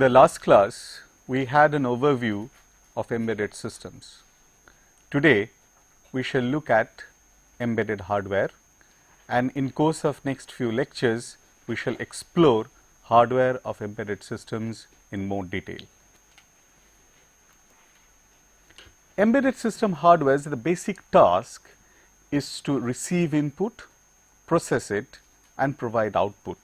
the last class, we had an overview of embedded systems. Today, we shall look at embedded hardware, and in course of next few lectures, we shall explore hardware of embedded systems in more detail. Embedded system hardware, the basic task is to receive input, process it and provide output.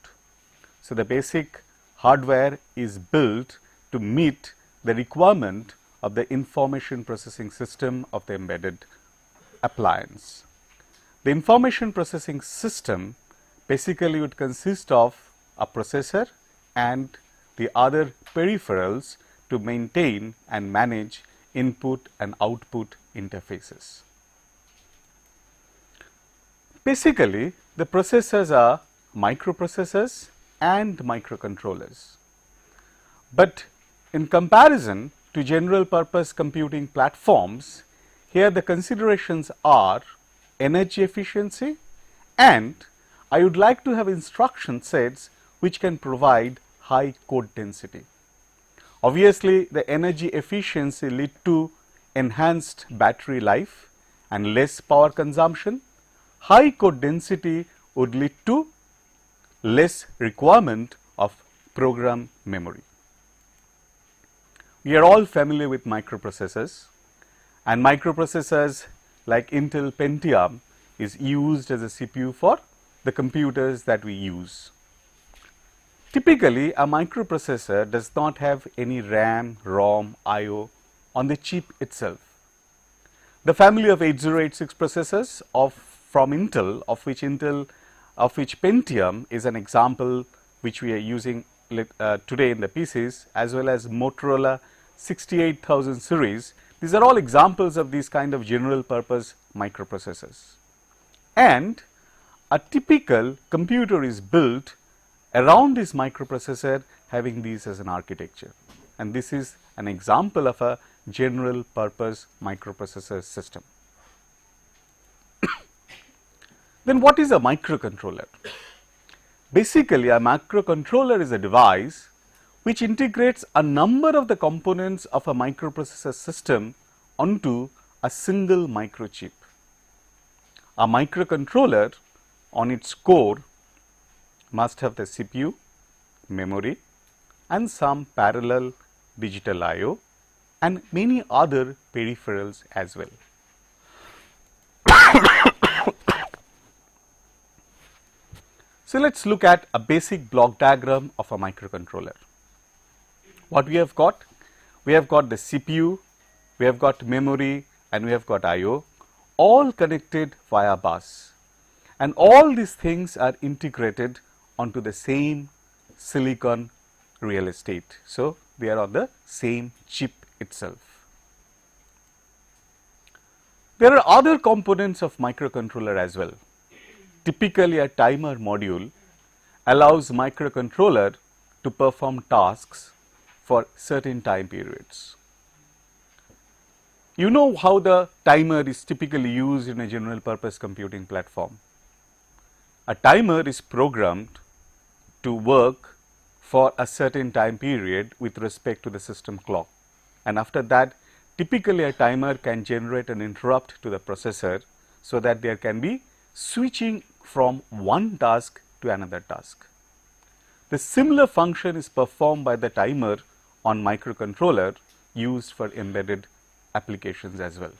So, the basic hardware is built to meet the requirement of the information processing system of the embedded appliance. The information processing system basically would consist of a processor and the other peripherals to maintain and manage input and output interfaces. Basically, the processors are microprocessors and microcontrollers, but in comparison to general purpose computing platforms, here the considerations are energy efficiency, and I would like to have instruction sets which can provide high code density. Obviously, the energy efficiency lead to enhanced battery life and less power consumption. High code density would lead to less requirement of program memory. We are all familiar with microprocessors, and microprocessors like Intel Pentium is used as a CPU for the computers that we use. Typically, a microprocessor does not have any RAM, ROM, I/O on the chip itself. The family of 8086 processors from Intel, of which Pentium is an example which we are using today in the PCs, as well as Motorola 68000 series. These are all examples of these kind of general purpose microprocessors. And a typical computer is built around this microprocessor having these as an architecture, and this is an example of a general purpose microprocessor system. Then what is a microcontroller? Basically, a microcontroller is a device which integrates a number of the components of a microprocessor system onto a single microchip. A microcontroller on its core must have the CPU, memory and some parallel digital I/O and many other peripherals as well. So, let us look at a basic block diagram of a microcontroller. What we have got? We have got the CPU, we have got memory and we have got I/O, all connected via bus, and all these things are integrated onto the same silicon real estate. So, they are on the same chip itself. There are other components of microcontroller as well. Typically, a timer module allows microcontroller to perform tasks for certain time periods. You know how the timer is typically used in a general purpose computing platform. A timer is programmed to work for a certain time period with respect to the system clock, and after that typically a timer can generate an interrupt to the processor so that there can be switching from one task to another task. The similar function is performed by the timer on microcontroller used for embedded applications as well.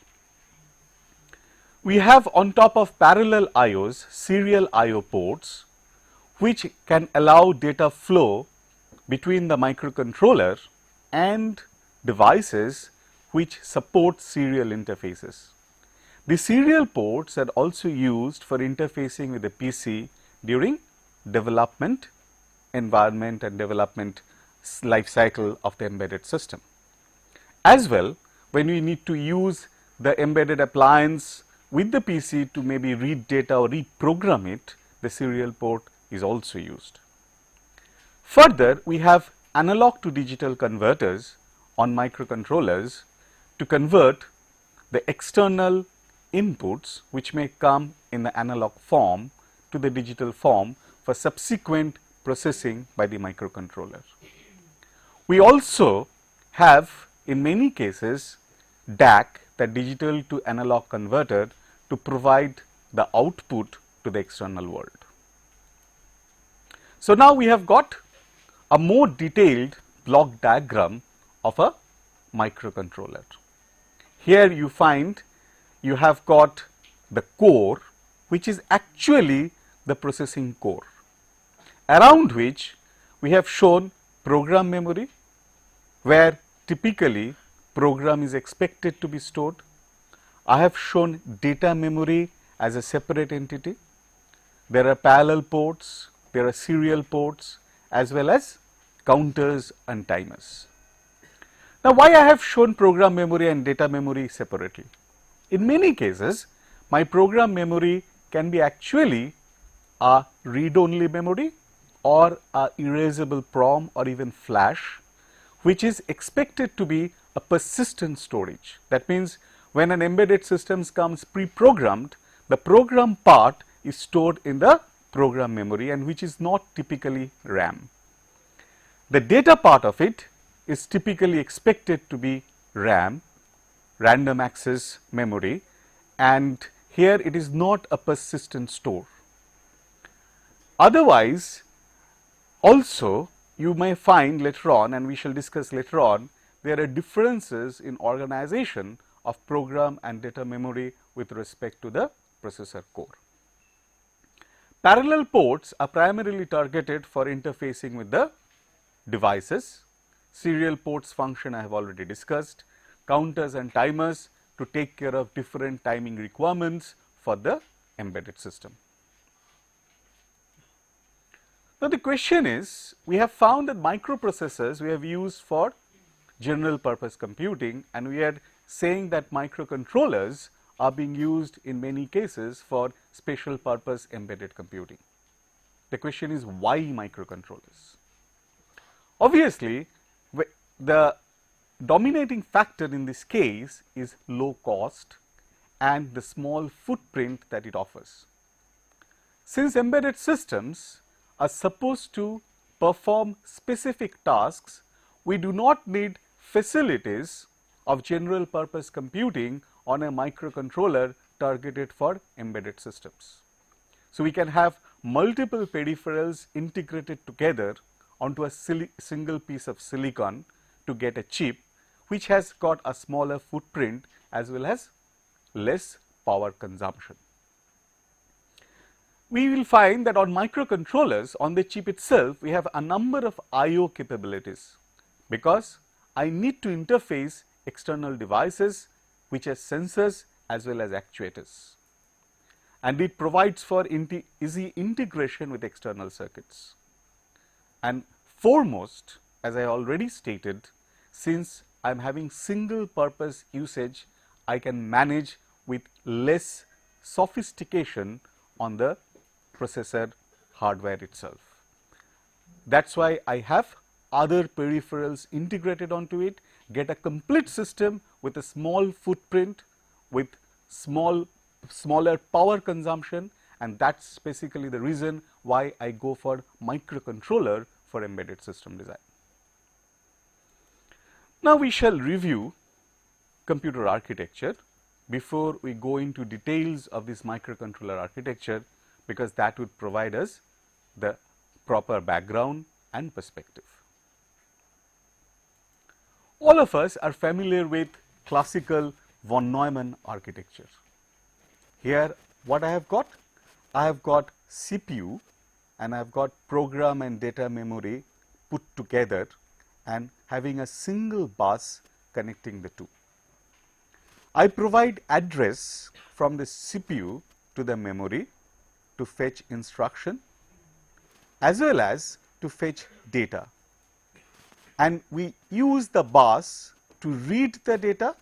We have on top of parallel I/Os serial I/O ports which can allow data flow between the microcontroller and devices which support serial interfaces. The serial ports are also used for interfacing with the PC during development environment and development life cycle of the embedded system. As well, when we need to use the embedded appliance with the PC to maybe read data or reprogram it, the serial port is also used. Further, we have analog to digital converters on microcontrollers to convert the external inputs which may come in the analog form to the digital form for subsequent processing by the microcontroller. We also have in many cases DAC, the digital to analog converter, to provide the output to the external world. So, now we have got a more detailed block diagram of a microcontroller. Here you find you have got the core, which is actually the processing core, around which we have shown program memory, where typically program is expected to be stored. I have shown data memory as a separate entity. There are parallel ports, there are serial ports, as well as counters and timers. Now, why I have shown program memory and data memory separately? In many cases, my program memory can be actually a read-only memory or a erasable PROM or even flash, which is expected to be a persistent storage. That means, when an embedded system comes pre-programmed, the program part is stored in the program memory, and which is not typically RAM. The data part of it is typically expected to be RAM, random access memory, and here it is not a persistent store. Otherwise, also you may find later on, and we shall discuss later on, there are differences in organization of program and data memory with respect to the processor core. Parallel ports are primarily targeted for interfacing with the devices. Serial ports function I have already discussed. Counters and timers to take care of different timing requirements for the embedded system. Now, the question is, we have found that microprocessors we have used for general purpose computing, and we are saying that microcontrollers are being used in many cases for special purpose embedded computing. The question is, why microcontrollers? Obviously, the dominating factor in this case is low cost and the small footprint that it offers. Since embedded systems are supposed to perform specific tasks, we do not need facilities of general purpose computing on a microcontroller targeted for embedded systems. So, we can have multiple peripherals integrated together onto a single piece of silicon to get a chip which has got a smaller footprint as well as less power consumption. We will find that on microcontrollers, on the chip itself, we have a number of I/O capabilities, because I need to interface external devices which are sensors as well as actuators, and it provides for easy integration with external circuits. And foremost, as I already stated, since I am having single purpose usage, I can manage with less sophistication on the processor hardware itself. That is why I have other peripherals integrated onto it, get a complete system with a small footprint, with smaller power consumption, and that is basically the reason why I go for microcontroller for embedded system design. Now, we shall review computer architecture before we go into details of this microcontroller architecture, because that would provide us the proper background and perspective. All of us are familiar with classical von Neumann architecture. Here what I have got? I have got CPU and I have got program and data memory put together and having a single bus connecting the two. I provide address from the CPU to the memory to fetch instruction as well as to fetch data, and we use the bus to read the data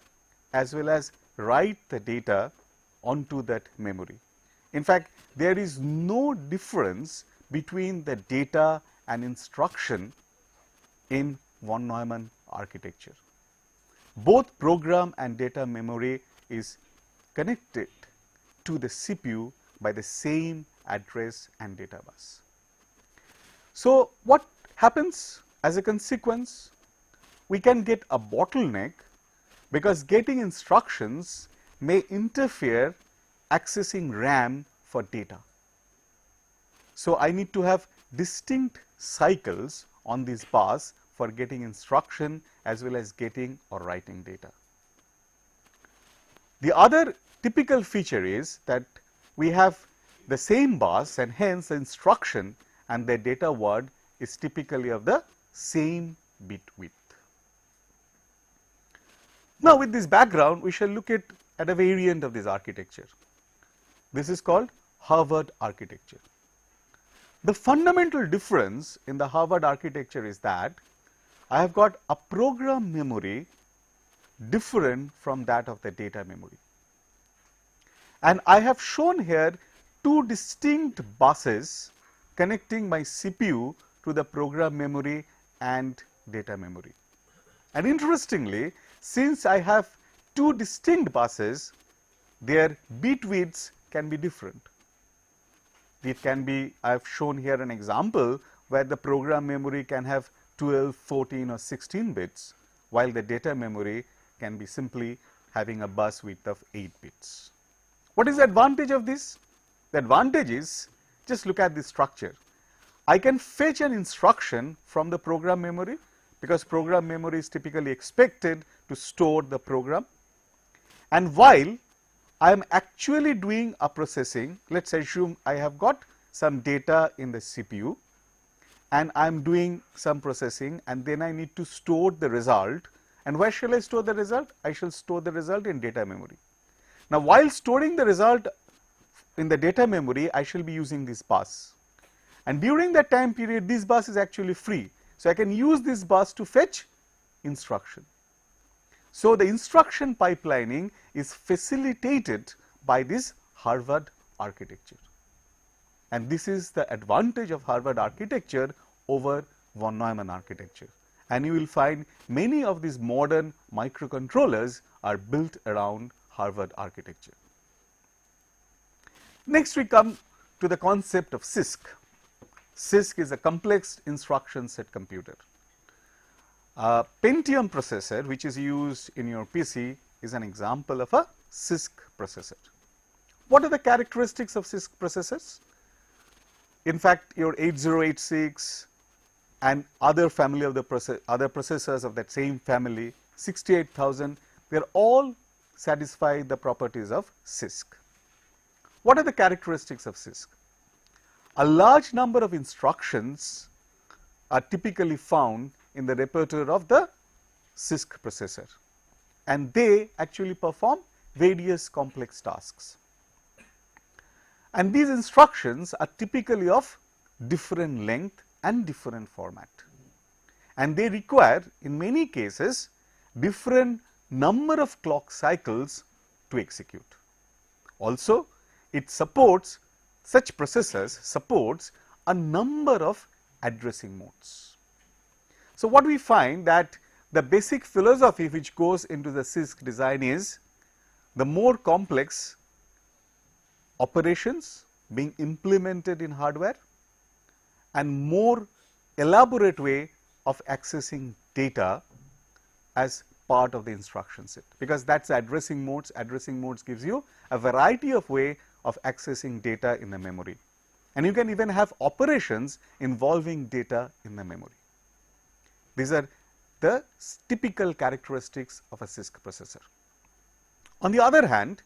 as well as write the data onto that memory. In fact, there is no difference between the data and instruction in von Neumann architecture. Both program and data memory is connected to the CPU by the same address and data bus. So, what happens as a consequence? we can get a bottleneck because getting instructions may interfere accessing RAM for data. So, I need to have distinct cycles on these bars for getting instruction as well as getting or writing data. The other typical feature is that we have the same bars and hence the instruction and the data word is typically of the same bit width. Now, with this background, we shall look at a variant of this architecture. This is called Harvard architecture. The fundamental difference in the Harvard architecture is that I have got a program memory different from that of the data memory. And I have shown here two distinct buses connecting my CPU to the program memory and data memory. And interestingly, since I have two distinct buses, their bit widths can be different. It can be, I have shown here an example where the program memory can have 12, 14 or 16 bits, while the data memory can be simply having a bus width of 8 bits. What is the advantage of this? The advantage is, just look at this structure. I can fetch an instruction from the program memory because program memory is typically expected to store the program. And while I am actually doing a processing, let us assume I have got some data in the CPU and I am doing some processing and then I need to store the result. And where shall I store the result? I shall store the result in data memory. Now, while storing the result in the data memory, I shall be using this bus. And during that time period, this bus is actually free. So, I can use this bus to fetch instruction. So, the instruction pipelining is facilitated by this Harvard architecture. And this is the advantage of Harvard architecture over von Neumann architecture. And you will find many of these modern microcontrollers are built around Harvard architecture. Next, we come to the concept of CISC. CISC is a complex instruction set computer. A Pentium processor, which is used in your PC, is an example of a CISC processor. What are the characteristics of CISC processors? In fact, your 8086 and other family of the other processors of that same family, 68000, they are all satisfy the properties of CISC. What are the characteristics of CISC? A large number of instructions are typically found in the repertoire of the CISC processor, and they actually perform various complex tasks. And these instructions are typically of different length and different format, and they require in many cases different number of clock cycles to execute. Also, it supports, such processors supports a number of addressing modes. So, what we find that the basic philosophy which goes into the CISC design is the more complex operations being implemented in hardware and more elaborate way of accessing data as part of the instruction set, because that is addressing modes. Addressing modes gives you a variety of way of accessing data in the memory, and you can even have operations involving data in the memory. These are the typical characteristics of a CISC processor. On the other hand,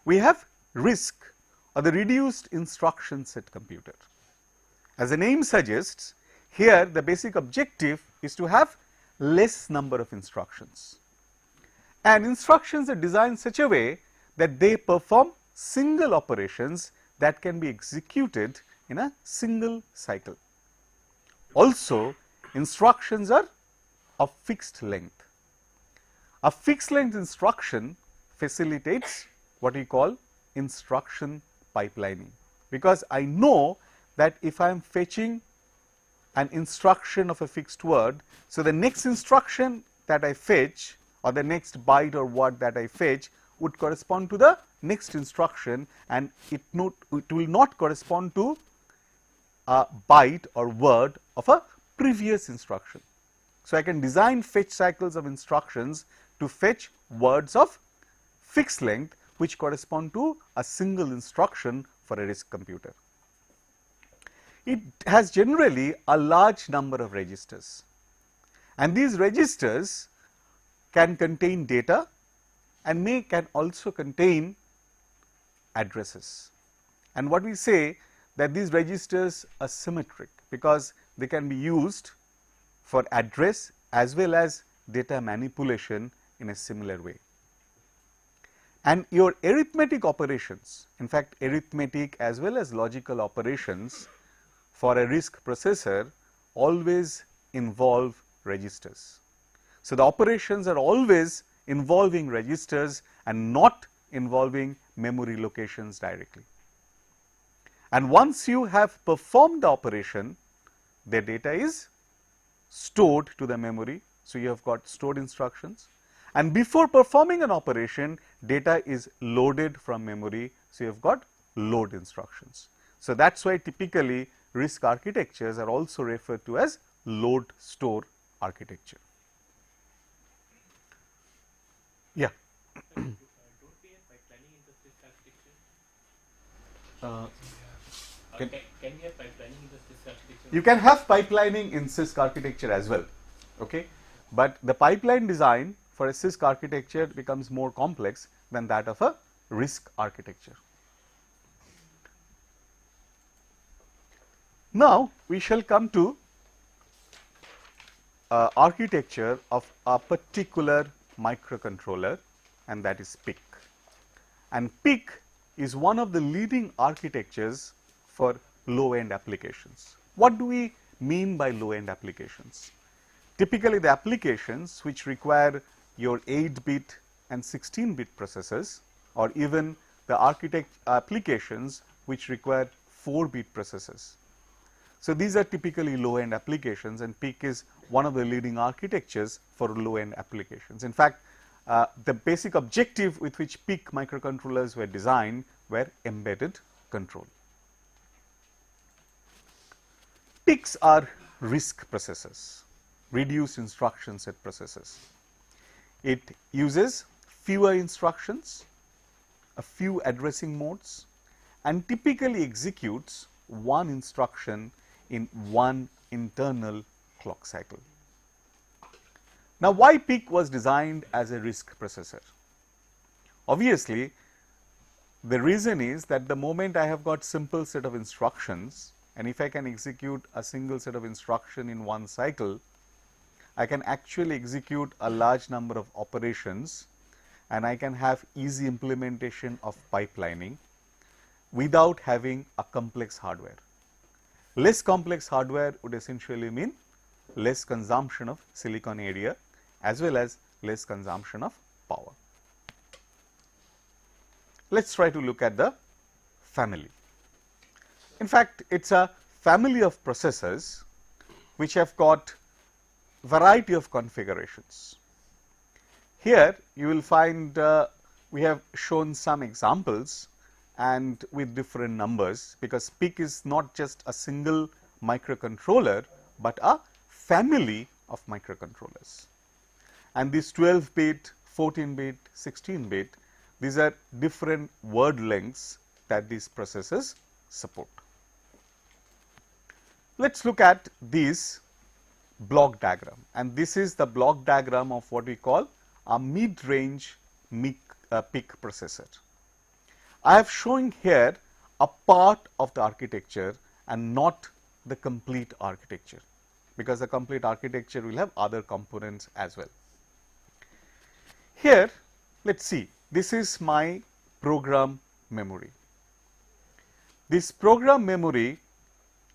we have RISC, or the reduced instruction set computer. As the name suggests, here the basic objective is to have less number of instructions, and instructions are designed such a way that they perform single operations that can be executed in a single cycle. Also, instructions are of fixed length. A fixed length instruction facilitates what we call instruction pipelining, because I know that if I am fetching an instruction of a fixed word, so the next instruction that I fetch or the next byte or word that I fetch would correspond to the next instruction, and it will not correspond to a byte or word of a previous instruction. So, I can design fetch cycles of instructions to fetch words of fixed length which correspond to a single instruction for a RISC computer. It has generally a large number of registers, and these registers can contain data and can also contain addresses. And what we say that these registers are symmetric because they can be used for address as well as data manipulation in a similar way. And your arithmetic operations, in fact arithmetic as well as logical operations for a RISC processor always involve registers. So, the operations are always involving registers and not involving memory locations directly. And once you have performed the operation, the data is stored to the memory. So, you have got stored instructions, and before performing an operation, data is loaded from memory. So, you have got load instructions. So, that is why typically RISC architectures are also referred to as load store architecture. Yeah. Don't we have pipelining in the RISC architecture? Can we have pipelining in the RISC architecture? You can have pipelining in CISC architecture as well, okay? But the pipeline design for a CISC architecture becomes more complex than that of a RISC architecture. Now, we shall come to architecture of a particular microcontroller, and that is PIC. And PIC is one of the leading architectures for low-end applications. What do we mean by low-end applications? Typically, the applications which require your 8-bit and 16-bit processors, or even the applications which require 4-bit processors. So, these are typically low-end applications, and PIC is one of the leading architectures for low-end applications. In fact, the basic objective with which PIC microcontrollers were designed were embedded control. PICs are RISC processors, reduced instruction set processors. It uses fewer instructions, a few addressing modes, and typically executes one instruction in one internal clock cycle. Now, why PIC was designed as a RISC processor? Obviously, the reason is that the moment I have got simple set of instructions, and if I can execute a single set of instruction in one cycle, I can actually execute a large number of operations, and I can have easy implementation of pipelining without having a complex hardware. Less complex hardware would essentially mean less consumption of silicon area as well as less consumption of power. Let us try to look at the family. In fact, it is a family of processors which have got variety of configurations. Here you will find we have shown some examples and with different numbers, because PIC is not just a single microcontroller, but a family of microcontrollers. And these 12-bit, 14-bit, 16-bit, these are different word lengths that these processors support. Let us look at this block diagram, and this is the block diagram of what we call a mid-range PIC processor. I have shown here a part of the architecture and not the complete architecture, because the complete architecture will have other components as well. Here, let us see, this is my program memory. This program memory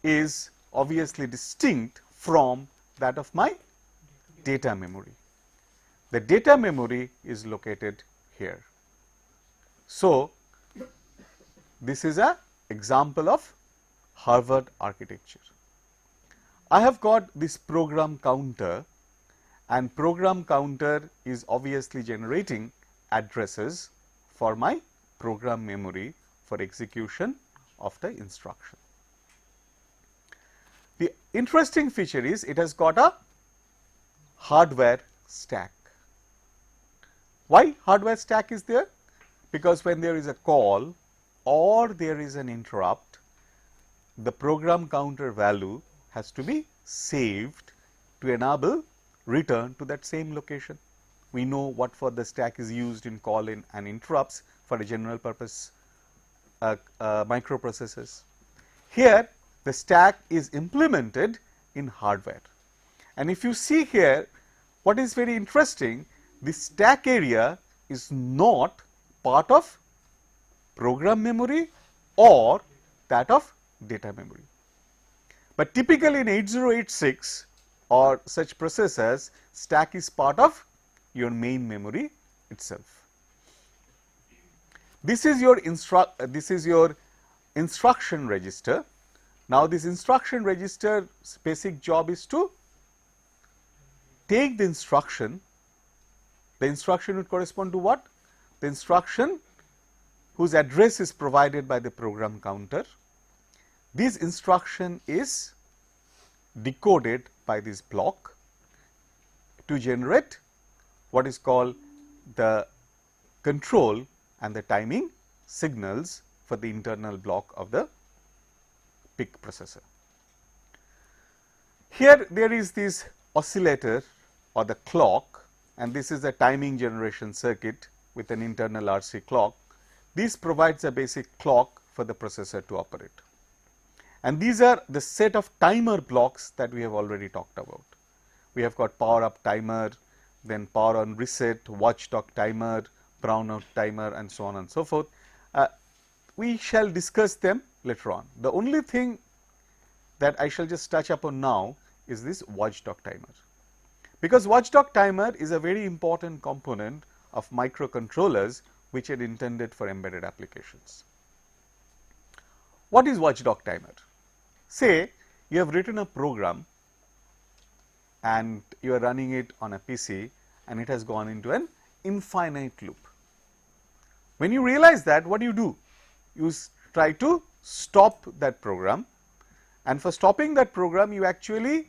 is obviously distinct from that of my data memory. The data memory is located here. So, this is an example of Harvard architecture. I have got this program counter, and program counter is obviously generating addresses for my program memory for execution of the instruction. The interesting feature is it has got a hardware stack. Why hardware stack is there? Because when there is a call or there is an interrupt, the program counter value has to be saved to enable return to that same location. We know what for the stack is used in call in and interrupts for a general purpose microprocessors. Here the stack is implemented in hardware, and if you see here, what is very interesting, the stack area is not part of program memory or that of data memory. But typically in 8086 or such processors, stack is part of your main memory itself. This is your instruction register. Now, this instruction register's basic job is to take the instruction. The instruction would correspond to what? The instruction whose address is provided by the program counter. This instruction is decoded by this block to generate what is called the control and the timing signals for the internal block of the PIC processor. Here there is this oscillator or the clock, and this is a timing generation circuit with an internal RC clock. This provides a basic clock for the processor to operate. And these are the set of timer blocks that we have already talked about. We have got power up timer, then power on reset, watchdog timer, brownout timer, and so on and so forth. We shall discuss them later on. The only thing that I shall just touch upon now is this watchdog timer, because watchdog timer is a very important component of microcontrollers which are intended for embedded applications. What is watchdog timer? Say you have written a program and you are running it on a PC and it has gone into an infinite loop. When you realize that, what do? You try to stop that program, and for stopping that program you actually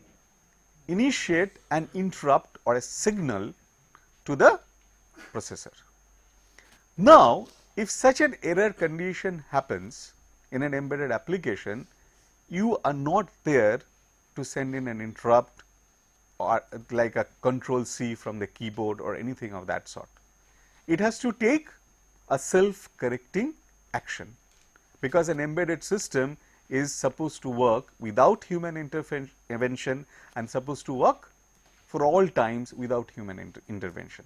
initiate an interrupt or a signal to the processor. Now, if such an error condition happens in an embedded application, you are not there to send in an interrupt or like a control C from the keyboard or anything of that sort. It has to take a self-correcting action, because an embedded system is supposed to work without human intervention and supposed to work for all times without human intervention.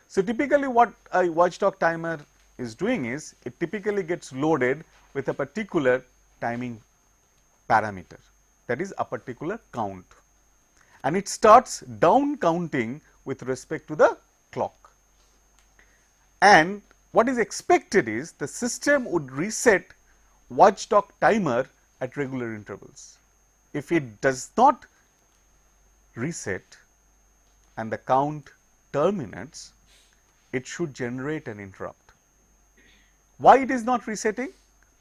So, typically what a watchdog timer is doing is, it typically gets loaded with a particular timing parameter, that is a particular count, and it starts down counting with respect to the clock. And what is expected is the system would reset watchdog timer at regular intervals. If it does not reset and the count terminates, it should generate an interrupt. Why it is not resetting?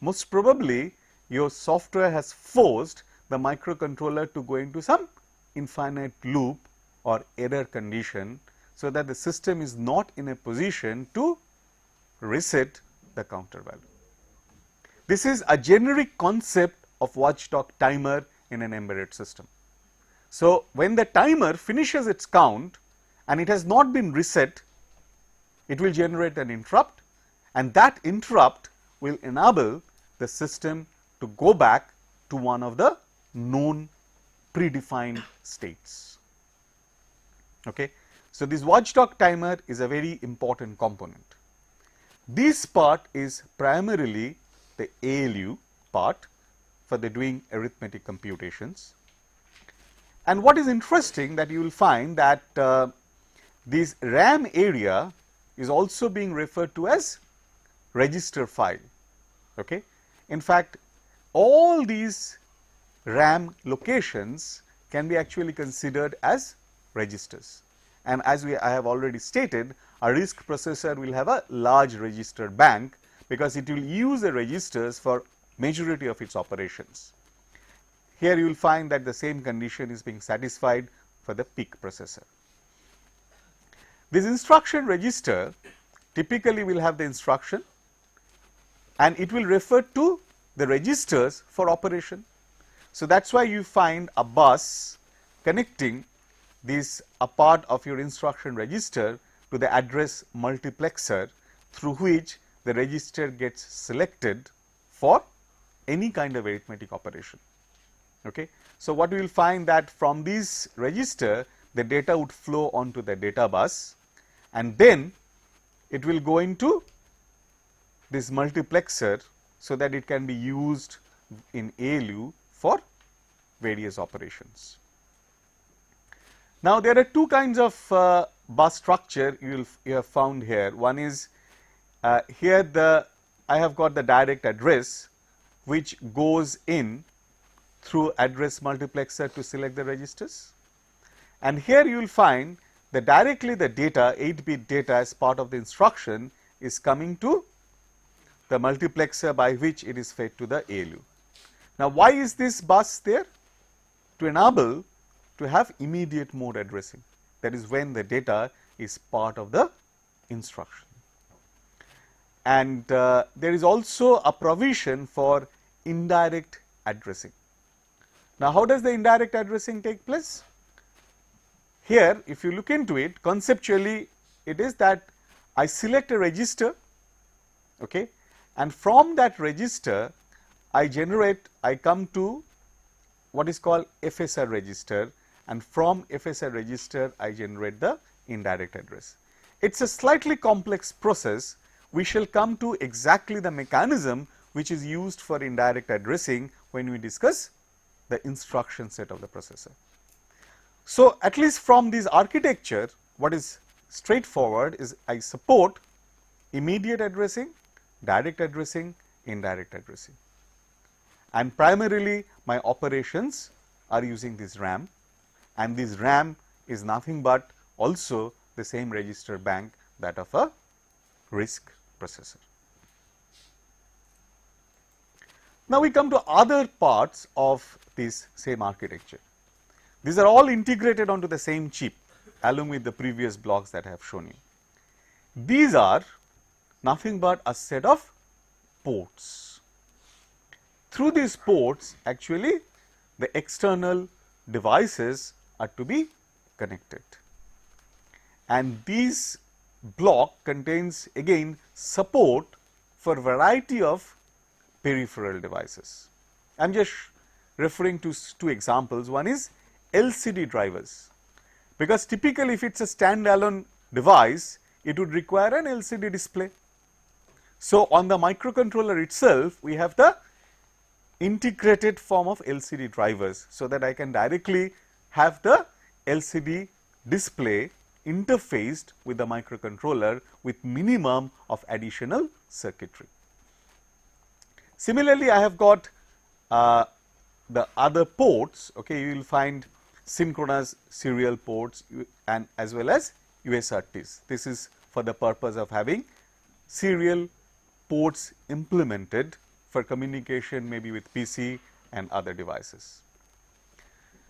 Most probably your software has forced the microcontroller to go into some infinite loop or error condition, so that the system is not in a position to reset the counter value. This is a generic concept of watchdog timer in an embedded system. So, when the timer finishes its count and it has not been reset, it will generate an interrupt, and that interrupt will enable the system to go back to one of the known predefined states. Okay. So, this watchdog timer is a very important component. This part is primarily the ALU part for the doing arithmetic computations. And what is interesting, that you will find that this RAM area is also being referred to as register file. Okay. In fact, all these RAM locations can be actually considered as registers, and as I have already stated, a RISC processor will have a large register bank, because it will use the registers for majority of its operations. Here you will find that the same condition is being satisfied for the peak processor. This instruction register typically will have the instruction and it will refer to the registers for operation. So, that is why you find a bus connecting this a part of your instruction register to the address multiplexer through which the register gets selected for any kind of arithmetic operation. Okay. So, what we will find that from this register the data would flow onto the data bus and then it will go into this multiplexer so that it can be used in ALU for various operations. Now, there are two kinds of bus structure you have found here. One is here I have got the direct address which goes in through address multiplexer to select the registers, and here you will find that directly the data 8-bit data as part of the instruction is coming to the multiplexer by which it is fed to the ALU. Now, why is this bus there? To enable to have immediate mode addressing, that is when the data is part of the instruction. And there is also a provision for indirect addressing. Now, how does the indirect addressing take place? Here if you look into it conceptually, it is that I select a register, okay, and from that register I come to what is called FSR register, and from FSR register I generate the indirect address. It is a slightly complex process. We shall come to exactly the mechanism which is used for indirect addressing when we discuss the instruction set of the processor. So, at least from this architecture, what is straightforward is I support immediate addressing, direct addressing, indirect addressing, and primarily my operations are using this RAM, and this RAM is nothing but also the same register bank that of a RISC processor. Now, we come to other parts of this same architecture. These are all integrated onto the same chip along with the previous blocks that I have shown you. These are nothing but a set of ports. Through these ports actually the external devices are to be connected, and this block contains again support for variety of peripheral devices. I am just referring to two examples. One is LCD drivers, because typically if it is a standalone device it would require an LCD display. So, on the microcontroller itself we have the integrated form of LCD drivers, so that I can directly have the LCD display interfaced with the microcontroller with minimum of additional circuitry. Similarly, I have got the other ports, okay, you will find synchronous serial ports and as well as USRTs. This is for the purpose of having serial ports implemented for communication maybe with PC and other devices.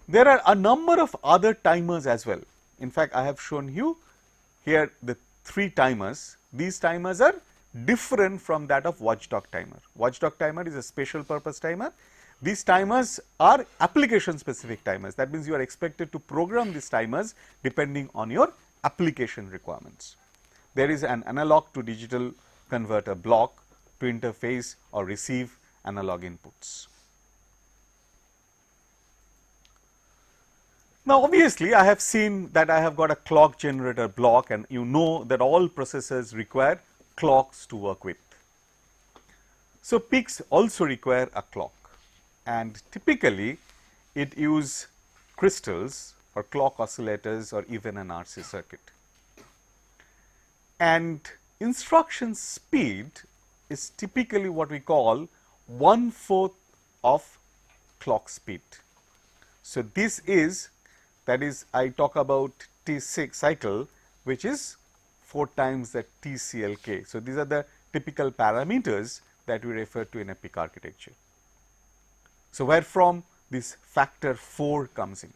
There are a number of other timers as well. In fact, I have shown you here the 3 timers. These timers are different from that of watchdog timer. Watchdog timer is a special purpose timer. These timers are application specific timers. That means you are expected to program these timers depending on your application requirements. There is an analog to digital converter block to interface or receive analog inputs. Now, obviously, I have seen that I have got a clock generator block, and you know that all processors require clocks to work with. So, PICs also require a clock, and typically it use crystals or clock oscillators or even an RC circuit. And instruction speed is typically what we call 1/4 of clock speed. So, this is, that is, I talk about T6 cycle, which is 4 times the TCLK. So, these are the typical parameters that we refer to in a PIC architecture. So, where from this factor 4 comes in.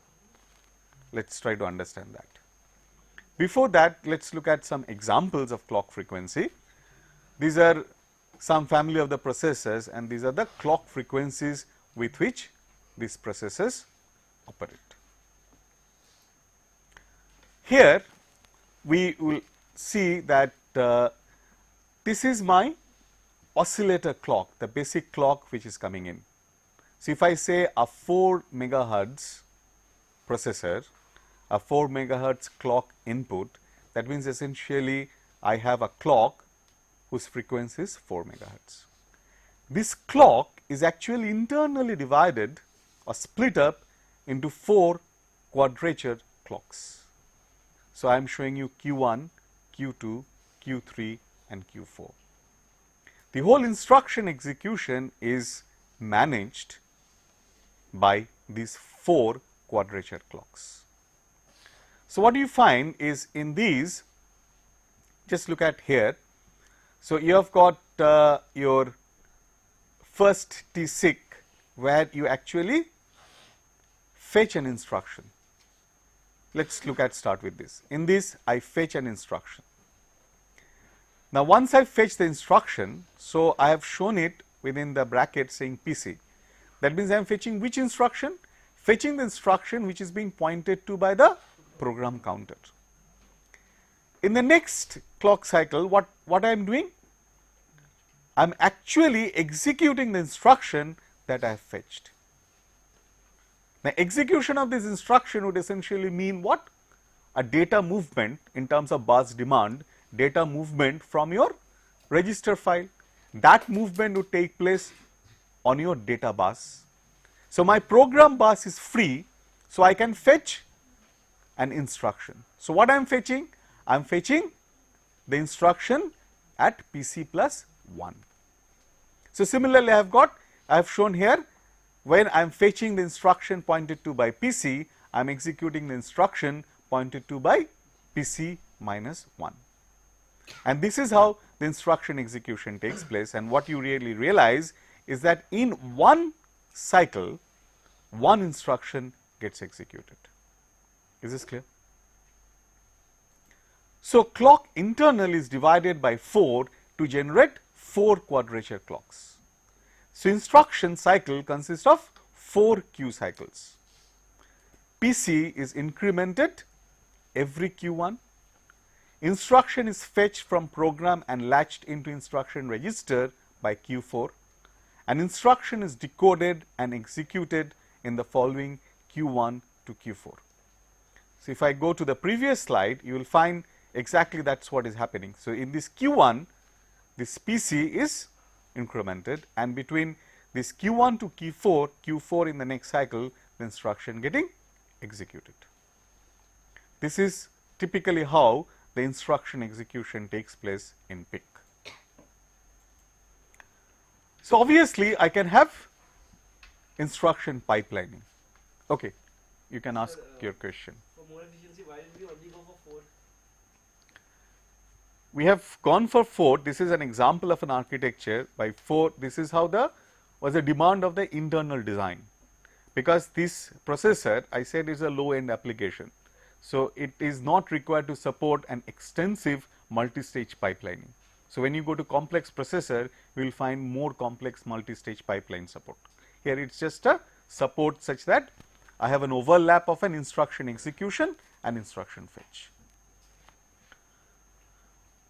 Let us try to understand that. Before that, let us look at some examples of clock frequency. These are some family of the processors, and these are the clock frequencies with which these processors operate. Here we will see that this is my oscillator clock, the basic clock which is coming in. So, if I say a 4 megahertz processor, a 4 megahertz clock input, that means essentially I have a clock whose frequency is 4 megahertz. This clock is actually internally divided or split up into 4 quadrature clocks. So, I am showing you Q1, Q2, Q3 and Q4. The whole instruction execution is managed by these 4 quadrature clocks. So, what you find is in these, just look at here. So, you have got your first T6 where you actually fetch an instruction. Let us look at start with this. In this I fetch an instruction. Now, once I fetch the instruction, so I have shown it within the bracket saying PC. That means I am fetching which instruction? Fetching the instruction which is being pointed to by the program counter. In the next clock cycle, what I am doing? I am actually executing the instruction that I have fetched. Now, execution of this instruction would essentially mean what? A data movement in terms of bus demand, data movement from your register file. That movement would take place on your data bus. So, my program bus is free, so I can fetch an instruction. So, what I am fetching? I am fetching the instruction at PC plus 1. So, similarly, I have shown here when I am fetching the instruction pointed to by PC, I am executing the instruction pointed to by PC minus 1. And this is how the instruction execution takes place, and what you really realize is that in one cycle, one instruction gets executed. Is this clear? So, clock internally is divided by 4 to generate 4 quadrature clocks. So, instruction cycle consists of 4 Q cycles. PC is incremented every Q1. Instruction is fetched from program and latched into instruction register by Q4, and instruction is decoded and executed in the following Q1 to Q4. So, if I go to the previous slide, you will find exactly that is what is happening. So, in this Q1, this PC is incremented, and between this Q1 to Q4, Q4 in the next cycle, the instruction getting executed. This is typically how the instruction execution takes place in PIC. So, obviously, I can have instruction pipelining. Okay, you can ask your question. For more efficiency, why did we only go for 4? We have gone for 4. This is an example of an architecture by 4. This is how was the demand of the internal design, because this processor I said is a low end application. So, it is not required to support an extensive multi-stage pipelining. So, when you go to complex processor, you will find more complex multi-stage pipeline support. Here it is just a support such that I have an overlap of an instruction execution and instruction fetch.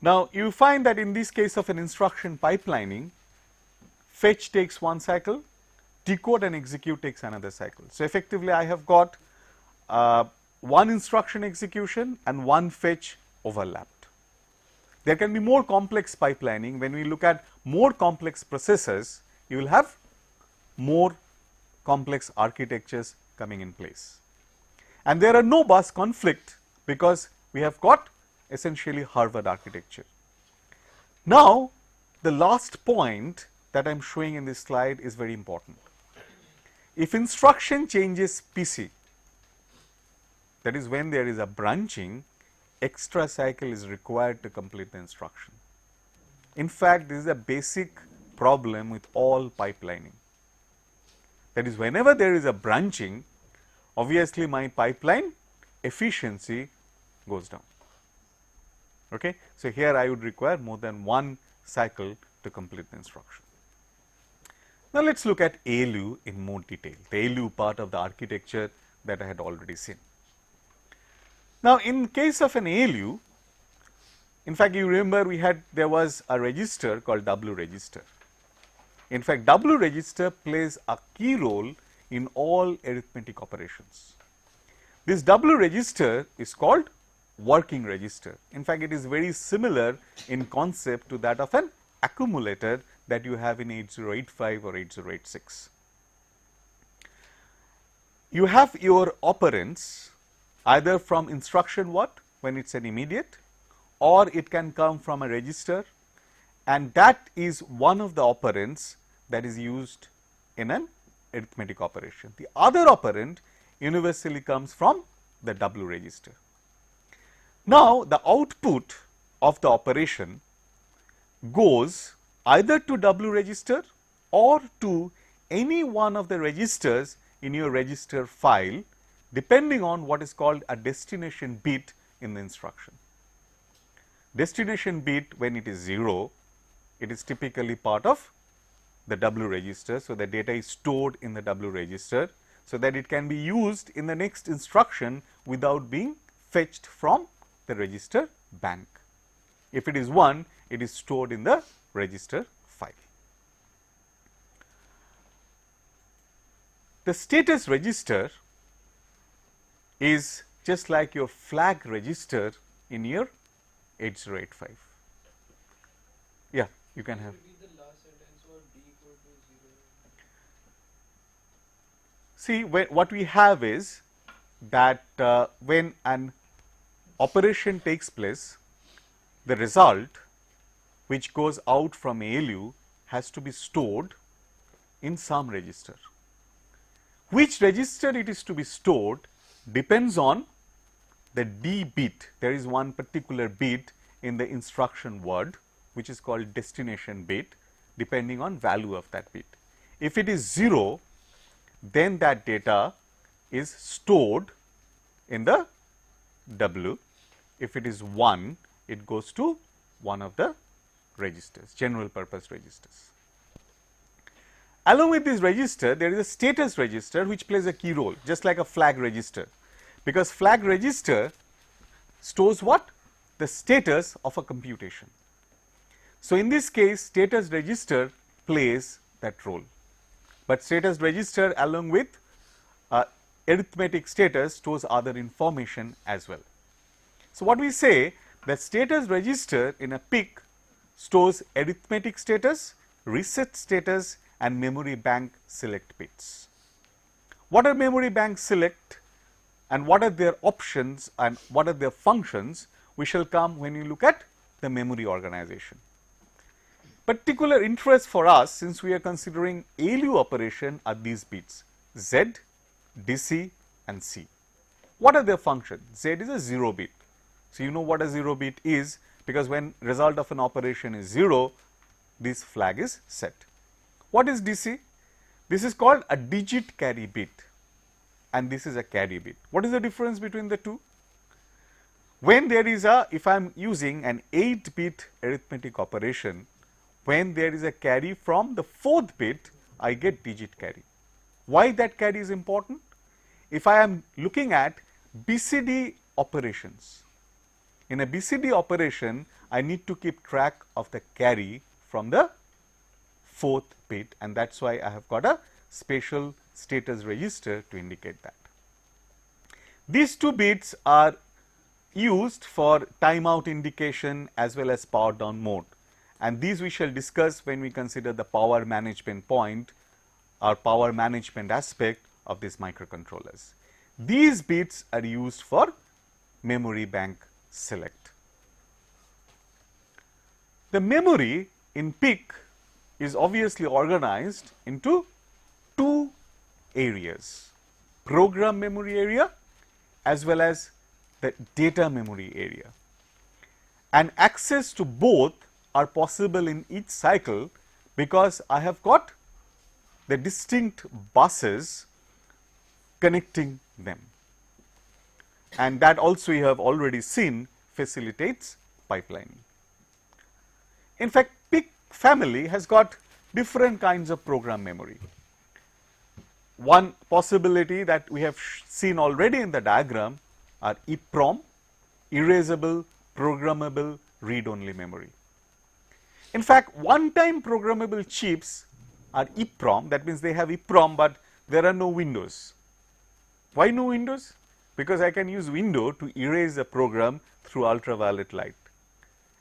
Now, you find that in this case of an instruction pipelining, fetch takes 1 cycle, decode and execute takes another cycle. So, effectively I have got 1 instruction execution and 1 fetch overlapped. There can be more complex pipelining. When we look at more complex processors, you will have more complex architectures coming in place. And there are no bus conflict because we have got essentially Harvard architecture. Now, the last point that I am showing in this slide is very important. If instruction changes PC, that is when there is a branching, extra cycle is required to complete the instruction. In fact, this is a basic problem with all pipelining. That is, whenever there is a branching, obviously my pipeline efficiency goes down. Okay. So, here I would require more than one cycle to complete the instruction. Now, let us look at ALU in more detail, the ALU part of the architecture that I had already seen. Now, in case of an ALU, in fact, you remember there was a register called W register. In fact, W register plays a key role in all arithmetic operations. This W register is called working register. In fact, it is very similar in concept to that of an accumulator that you have in 8085 or 8086. You have your operands either from instruction what when it is an immediate, or it can come from a register, and that is one of the operands that is used in an arithmetic operation. The other operand universally comes from the W register. Now, the output of the operation goes either to W register or to any one of the registers in your register file, depending on what is called a destination bit in the instruction. Destination bit, when it is 0, it is typically part of the W register. So, the data is stored in the W register, so that it can be used in the next instruction without being fetched from the register bank. If it is 1, it is stored in the register file. The status register is just like your flag register in your 8085. Yeah, you can have. Repeat the last sentence or d equal to 0. See, what we have is that when an operation takes place, the result which goes out from ALU has to be stored in some register. Which register it is to be stored depends on the D bit. There is one particular bit in the instruction word which is called destination bit, depending on value of that bit. If it is 0, then that data is stored in the W. If it is 1, it goes to one of the registers, general purpose registers. Along with this register, there is a status register which plays a key role, just like a flag register, because flag register stores what? The status of a computation. So, in this case, status register plays that role, but status register along with arithmetic status stores other information as well. So, what we say that status register in a PIC stores arithmetic status, reset status, and memory bank select bits. What are memory bank select and what are their options and what are their functions? We shall come when you look at the memory organization. Particular interest for us, since we are considering ALU operation, are these bits Z, DC, and C. What are their functions? Z is a 0 bit. So, you know what a 0 bit is, because when result of an operation is 0, this flag is set. What is DC? This is called a digit carry bit and this is a carry bit. What is the difference between the two? When there is if I am using an 8 bit arithmetic operation, when there is a carry from the 4th bit, I get digit carry. Why that carry is important? If I am looking at BCD operations, in a BCD operation, I need to keep track of the carry from the 4th bit, and that is why I have got a special status register to indicate that. These 2 bits are used for timeout indication as well as power down mode, and these we shall discuss when we consider the power management point or power management aspect of these microcontrollers. These bits are used for memory bank select. The memory in PIC is obviously organized into 2 areas, program memory area as well as the data memory area, and access to both are possible in each cycle because I have got the distinct buses connecting them. and that also you have already seen facilitates pipelining. In fact, PIC family has got different kinds of program memory. One possibility that we have seen already in the diagram are EEPROM, erasable, programmable, read-only memory. In fact, one-time programmable chips are EEPROM, that means they have EEPROM, but there are no windows. Why no windows? Because I can use window to erase a program through ultraviolet light.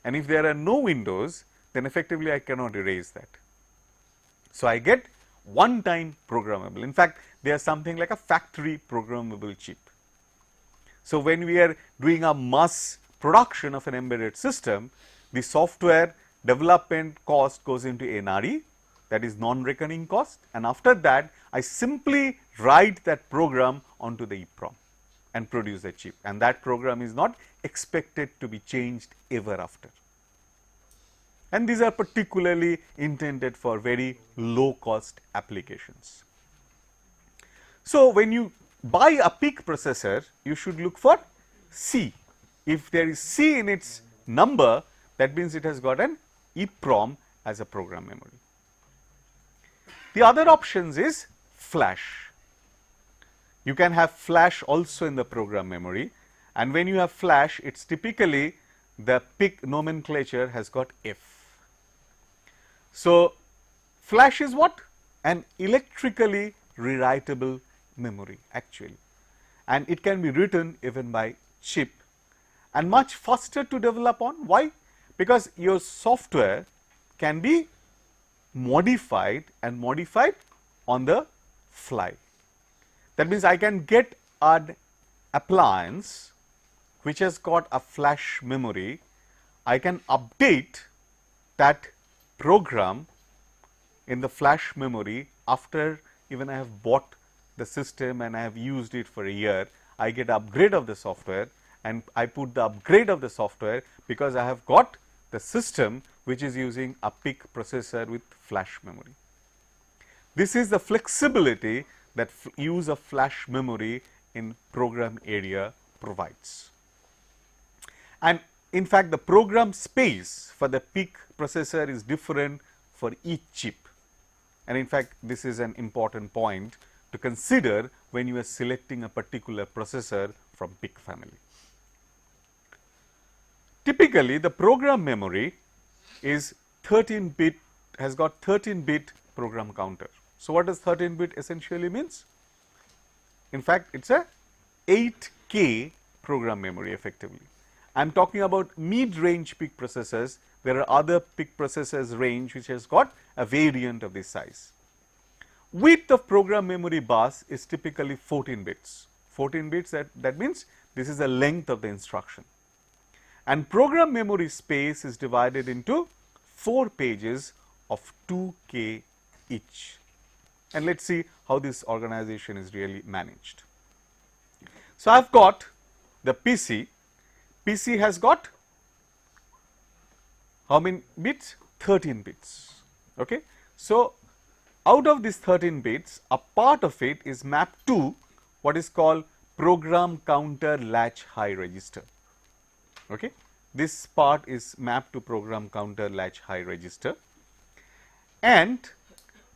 And if there are no windows, then effectively I cannot erase that. So, I get one-time programmable. In fact, they are something like a factory programmable chip. So, when we are doing a mass production of an embedded system, the software development cost goes into NRE, that is non-recurring cost, and after that I simply write that program onto the EEPROM and produce a chip, and that program is not expected to be changed ever after. And these are particularly intended for very low cost applications. So, when you buy a PIC processor, you should look for C. If there is C in its number, that means it has got an EEPROM as a program memory. The other options is flash. You can have flash also in the program memory, and when you have flash, it is typically the PIC nomenclature has got F. So, flash is what? An electrically rewritable memory actually, and it can be written even by chip and much faster to develop on. Why? Because your software can be modified and modified on the fly. That means I can get an appliance which has got a flash memory, I can update that program in the flash memory after even I have bought the system and I have used it for a year. I get upgrade of the software, and I put the upgrade of the software because I have got the system which is using a PIC processor with flash memory. This is the flexibility that use of flash memory in program area provides. And in fact, the program space for the PIC processor is different for each chip, and in fact, this is an important point to consider when you are selecting a particular processor from PIC family. Typically, the program memory is 13-bit, has got 13-bit program counter. So, what does 13-bit essentially means? In fact, it is a 8K program memory effectively. I am talking about mid-range PIC processors. There are other PIC processors range which has got a variant of this size. Width of program memory bus is typically 14 bits. 14 bits, that means this is the length of the instruction. And program memory space is divided into 4 pages of 2K each. And let us see how this organization is really managed. So, I have got the PC. PC has got how many bits? 13 bits. Okay. So, out of these 13 bits, a part of it is mapped to what is called program counter latch high register. Okay. This part is mapped to program counter latch high register, and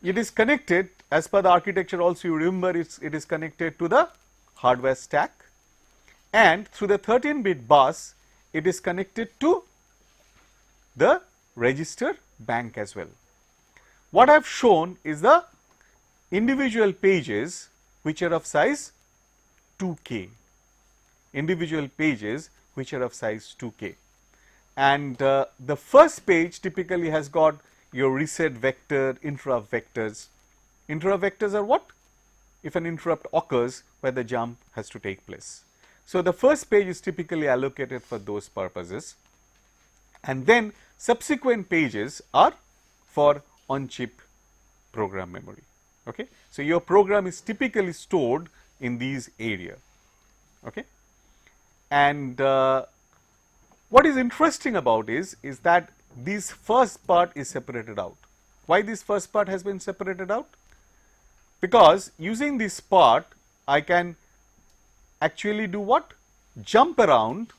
it is connected as per the architecture. Also, you remember it is connected to the hardware stack, and through the 13-bit bus it is connected to the register bank as well. What I have shown is the individual pages which are of size 2K, individual pages which are of size 2K, and the first page typically has got your reset vector, interrupt vectors. Interrupt vectors are what? If an interrupt occurs where the jump has to take place. So, the first page is typically allocated for those purposes, and then subsequent pages are for on-chip program memory. Okay. So, your program is typically stored in these area. Okay. And what is interesting about is that this first part is separated out. Why this first part has been separated out? Because using this part I can actually do what? jump around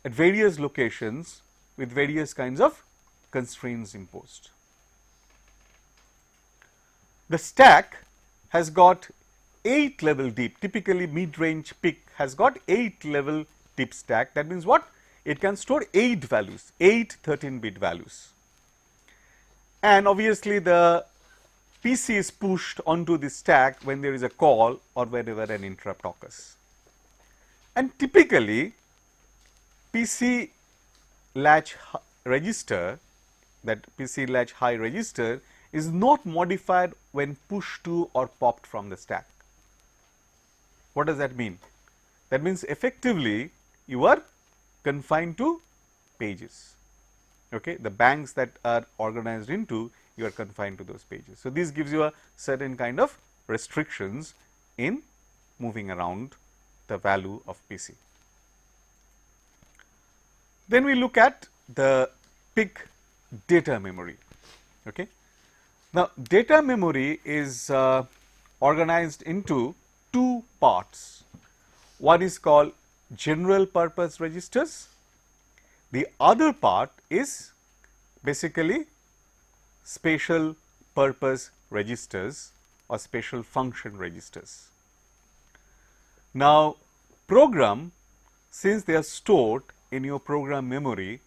at various locations with various kinds of constraints imposed. The stack has got 8 level deep, typically mid-range PIC has got 8 level deep stack. That means what? It can store 8 values, 8 13-bit values. And obviously the PC is pushed onto the stack when there is a call or whenever an interrupt occurs. And typically PC latch register, that PC latch high register, is not modified when pushed to or popped from the stack. What does that mean? That means effectively you are confined to pages. Okay, the banks that are organized into, you are confined to those pages. So this gives you a certain kind of restrictions in moving around the value of PC. Then we look at the PIC data memory. Okay. Now data memory is organized into 2 parts. One is called general purpose registers. The other part is basically special purpose registers or special function registers. Now program, since they are stored in your program memory,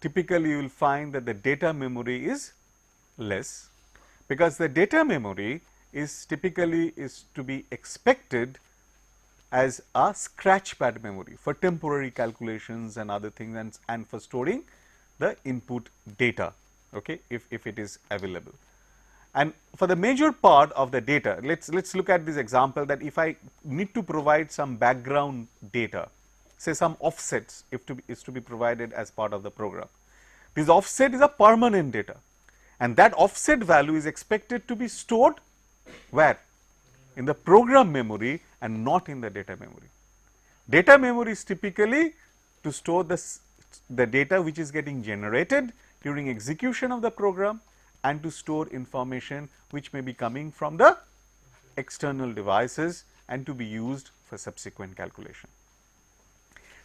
typically you will find that the data memory is less, because the data memory is typically to be expected as a scratch pad memory for temporary calculations and other things, and for storing the input data, okay, if it is available. And for the major part of the data, let's look at this example, that if I need to provide some background data, say some offsets is to be provided as part of the program. This offset is a permanent data, and that offset value is expected to be stored where? In the program memory and not in the data memory. Data memory is typically to store the data which is getting generated during execution of the program, and to store information which may be coming from the external devices and to be used for subsequent calculation.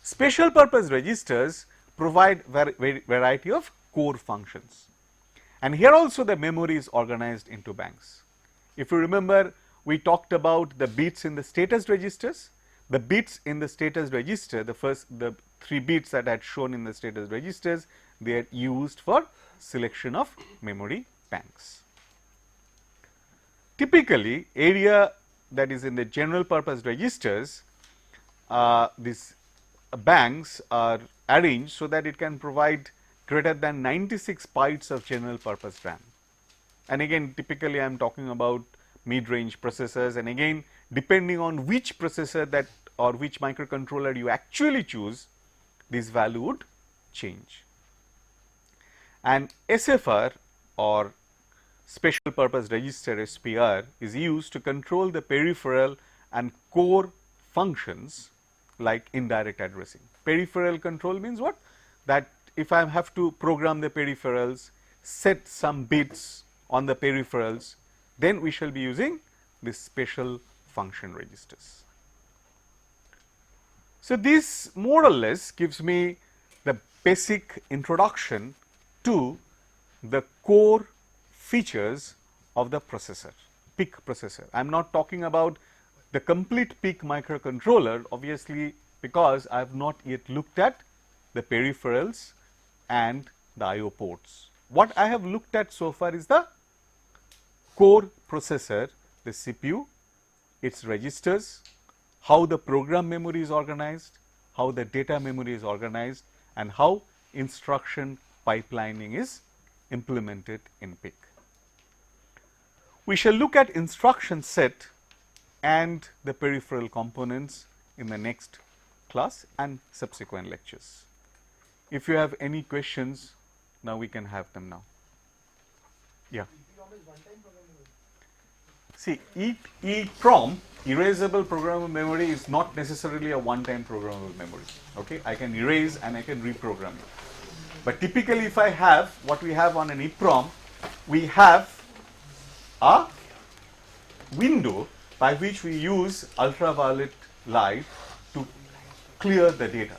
Special purpose registers provide variety of core functions, and here also the memory is organized into banks. If you remember, we talked about the bits in the status registers. The bits in the status register, the 3 bits that I had shown in the status registers, they are used for selection of memory banks. Typically, area that is in the general purpose registers, these banks are arranged so that it can provide greater than 96 bytes of general purpose RAM. And again, typically I am talking about mid-range processors, and again depending on which processor that or which microcontroller you actually choose, this value would change. And SFR or special purpose register SPR is used to control the peripheral and core functions like indirect addressing. Peripheral control means what? That if I have to program the peripherals, set some bits on the peripherals, then we shall be using this special function registers. So this more or less gives me the basic introduction to the core features of the processor, PIC processor. I am not talking about the complete PIC microcontroller, obviously, because I have not yet looked at the peripherals and the I/O ports. What I have looked at so far is the core processor, the CPU, its registers, how the program memory is organized, how the data memory is organized, and how instruction pipelining is implemented in PIC. We shall look at instruction set and the peripheral components in the next class and subsequent lectures. If you have any questions, now we can have them now. Yeah. See, EEPROM, erasable programmable memory, is not necessarily a one-time programmable memory. Okay, I can erase and I can reprogram it. But typically, if I have what we have on an EEPROM, we have a window by which we use ultraviolet light to clear the data.